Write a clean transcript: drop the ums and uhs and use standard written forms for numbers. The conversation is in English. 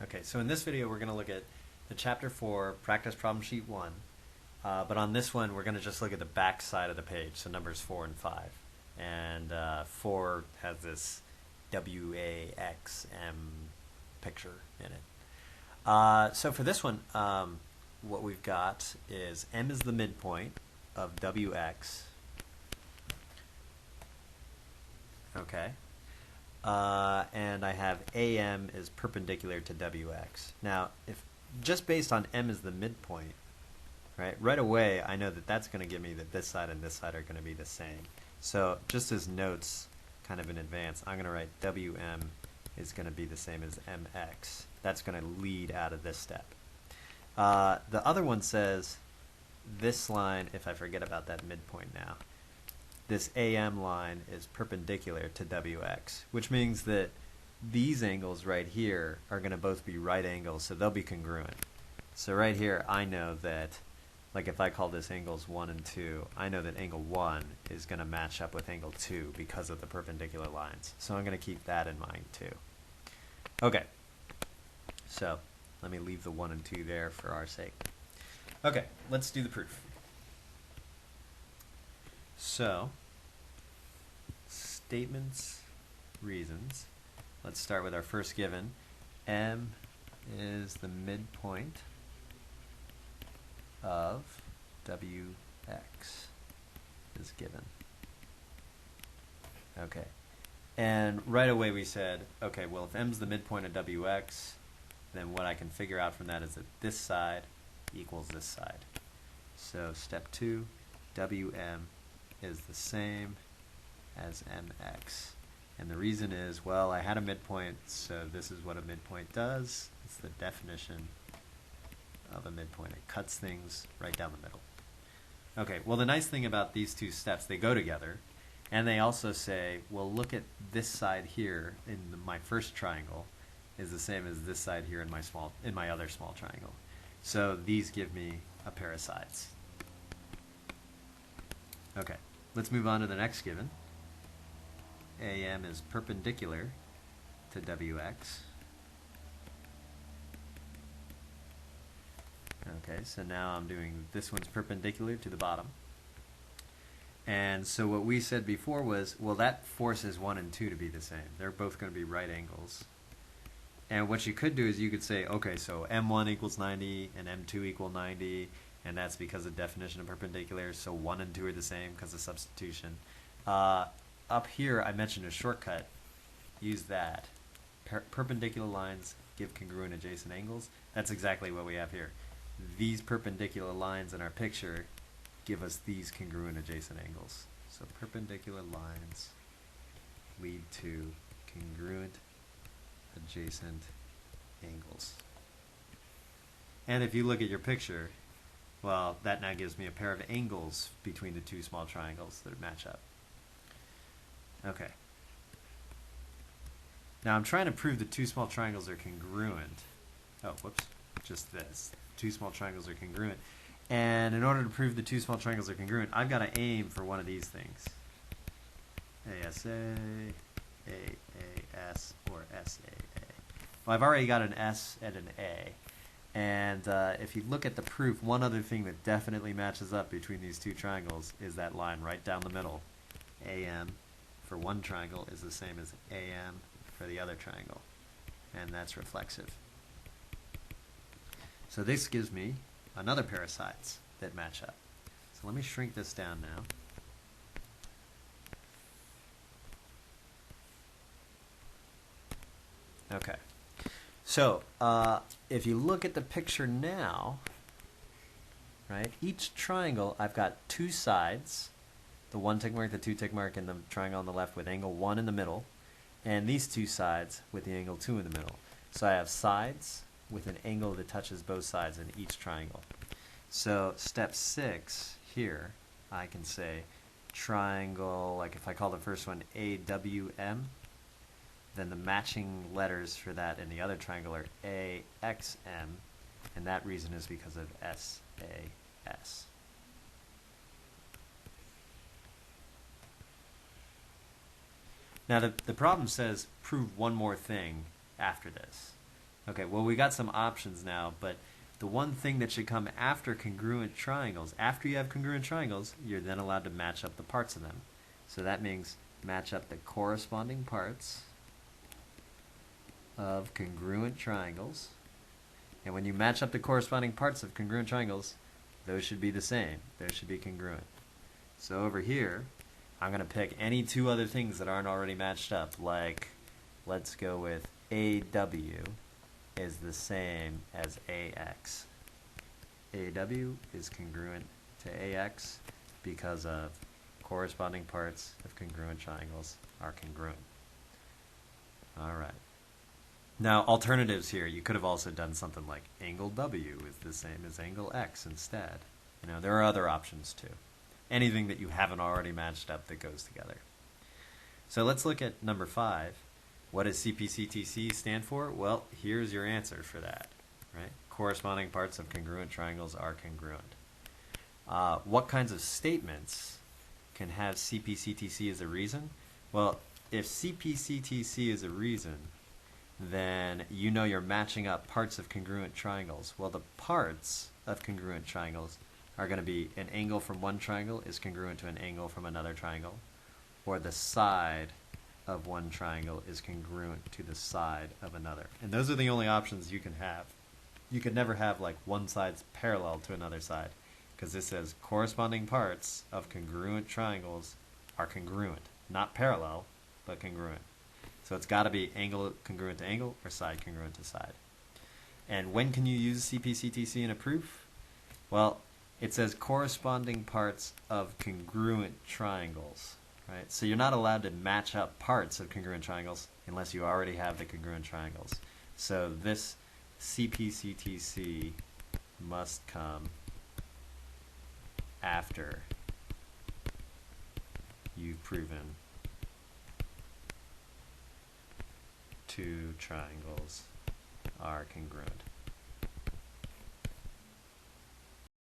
Okay, so in this video we're going to look at the Chapter 4 Practice Problem Sheet 1, but on this one we're going to just look at the back side of the page, so numbers 4 and 5. And 4 has this WAXM picture in it. So for this one, what we've got is M is the midpoint of WX. Okay. And I have AM is perpendicular to WX. Now, if just based on M is the midpoint, right away I know that that's going to give me that this side and this side are going to be the same. So just as notes kind of in advance, I'm going to write WM is going to be the same as MX. That's going to lead out of this step. The other one says this line, if I forget about that midpoint now, this AM line is perpendicular to WX, which means that these angles right here are going to both be right angles, so they'll be congruent. So right here I know that, like if I call this angles 1 and 2, I know that angle 1 is going to match up with angle 2 because of the perpendicular lines. So I'm going to keep that in mind too. Okay, so let me leave the 1 and 2 there for our sake. Okay, let's do the proof. So, statements, reasons. Let's start with our first given. M is the midpoint of WX is given. Okay. And right away we said, okay, well if M is the midpoint of WX, then what I can figure out from that is that this side equals this side. So step 2, WM is the same as MX. And the reason is, well, I had a midpoint, so this is what a midpoint does. It's the definition of a midpoint. It cuts things right down the middle. Okay, well the nice thing about these two steps, they go together, and they also say, well look at this side here in my first triangle is the same as this side here in my other small triangle. So these give me a pair of sides. Okay, let's move on to the next given. AM is perpendicular to WX. Okay, so now I'm doing this one's perpendicular to the bottom. And so what we said before was, well, that forces 1 and 2 to be the same. They're both going to be right angles. And what you could do is you could say, okay, so M1 equals 90 and M2 equal 90, and that's because of definition of perpendicular, so 1 and 2 are the same because of substitution. Up here I mentioned a shortcut. Use that. Perpendicular lines give congruent adjacent angles. That's exactly what we have here. These perpendicular lines in our picture give us these congruent adjacent angles. So perpendicular lines lead to congruent adjacent angles. And if you look at your picture, well, that now gives me a pair of angles between the two small triangles that match up. Okay. Now I'm trying to prove the two small triangles are congruent. Oh, whoops, just this. Two small triangles are congruent. And in order to prove the two small triangles are congruent, I've got to aim for one of these things. ASA, AAS, or SAA. Well, I've already got an S and an A. And if you look at the proof, one other thing that definitely matches up between these two triangles is that line right down the middle. AM for one triangle is the same as AM for the other triangle. And that's reflexive. So this gives me another pair of sides that match up. So let me shrink this down now. Okay. So if you look at the picture now, right, each triangle I've got two sides, the 1 tick mark, the 2 tick mark, and the triangle on the left with angle 1 in the middle, and these two sides with the angle 2 in the middle. So I have sides with an angle that touches both sides in each triangle. So step 6 here, I can say triangle, like if I call the first one AWM, then the matching letters for that in the other triangle are AXM, and that reason is because of SAS. Now the problem says prove one more thing after this. Okay, well, we got some options now, but the one thing that should come after congruent triangles, after you have congruent triangles, you're then allowed to match up the parts of them. So that means match up the corresponding parts of congruent triangles. And when you match up the corresponding parts of congruent triangles, those should be the same. Those should be congruent. So over here, I'm going to pick any two other things that aren't already matched up, like let's go with AW is the same as AX. AW is congruent to AX because of corresponding parts of congruent triangles are congruent. All right. Now, alternatives here, you could have also done something like angle W is the same as angle X instead. You know, there are other options too. Anything that you haven't already matched up that goes together. So let's look at number 5. What does CPCTC stand for? Well, here's your answer for that. Right? Corresponding parts of congruent triangles are congruent. What kinds of statements can have CPCTC as a reason? Well, if CPCTC is a reason, then you know you're matching up parts of congruent triangles. Well, the parts of congruent triangles are going to be an angle from one triangle is congruent to an angle from another triangle, or the side of one triangle is congruent to the side of another. And those are the only options you can have. You could never have like one side's parallel to another side, because this says corresponding parts of congruent triangles are congruent. Not parallel, but congruent. So it's got to be angle congruent to angle or side congruent to side. And when can you use CPCTC in a proof? Well, it says corresponding parts of congruent triangles. Right? So you're not allowed to match up parts of congruent triangles unless you already have the congruent triangles. So this CPCTC must come after you've proven two triangles are congruent.